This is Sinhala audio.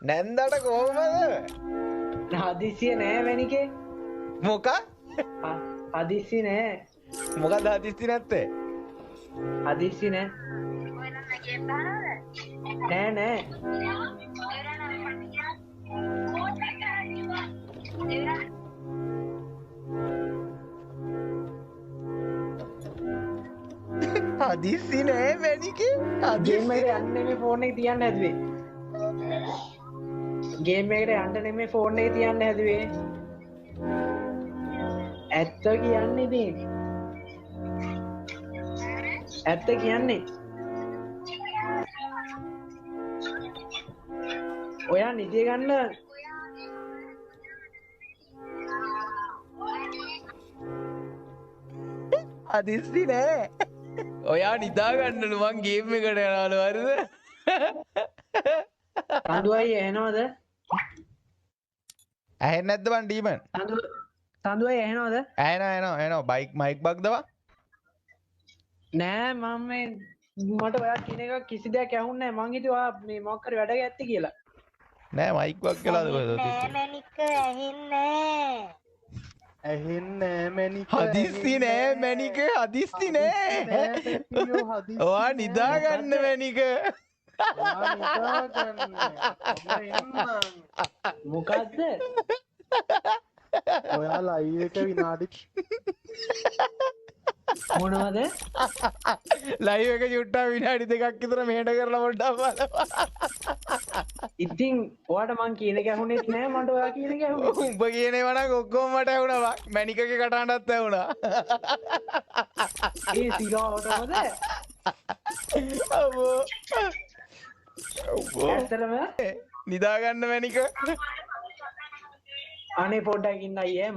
නැන්දට කොහොමද? හදිසිය නෑ මැනිකේ. මොකක්? හදිසි නෑ. මොකක්ද හදිස්සි නැත්තේ? හදිසි නෑ. නෑ නෑ. හදිස්සි නෑ මැනිකේ. ගේම් එකට යන්න නෙමෙයි ෆෝන් එක තියන්න හැදුවේ. ගේම් එකට යන්න නෙමෙයි ෆෝන් එක තියන්න හැදුවේ. ඇත්ත කියන්නේ ඉතින්. ඇත්ත කියන්නේ. ඔයා නිදිය ගන්න හදිස්සි නෑ. ඔයා නිදා ගන්නලු මං ගේම් එකට යනවලු හරිද? තඳුවයි ඇහෙනවද? ඇහෙන්නේ නැද්ද බං ඩීමන්? තඳුවයි ඇහෙනවද? ඇහෙනවා බයික් මයික් බග්දවා? නෑ මම මේ මට ඔයා කියන එක කිසි දෙයක් ඇහුන්නේ නෑ. මං හිතුවා ඔයා මේ මොකක් හරි වැඩ ගැත්ති කියලා. නෑ මයික් බග් කළාද කොහෙද? නෑ මැනික ඇහෙන්නේ ඇහෙන්නේ මැනික. හදිස්සි නෑ මැනික. හදිස්සි නෑ. ඔයා නිදා ගන්න මැනික. මොකද්ද? ඔයා ලයිව් එක විනාඩි මොනවද? ලයිව් එක චුට්ටක් විනාඩි 2ක් විතර මෙහෙට කරලා පොඩ්ඩක් බලපන්. ඉතින් ඔයාට මං කියන එක ඇහුනේත් නෑ මට ඔයා කියන එක ඇහුනේ. උඹ කියන ඒවා නම් ඔක්කොම මට ඇහුණා බං. මැනිකගේ කටහඬත් ඇහුණා. ඒ සිරාවටමද? අබෝ. ඇත්තටම නිදා ගන්න මැනික. අනේ පොඩ්ඩක් ඉන්න අයියේ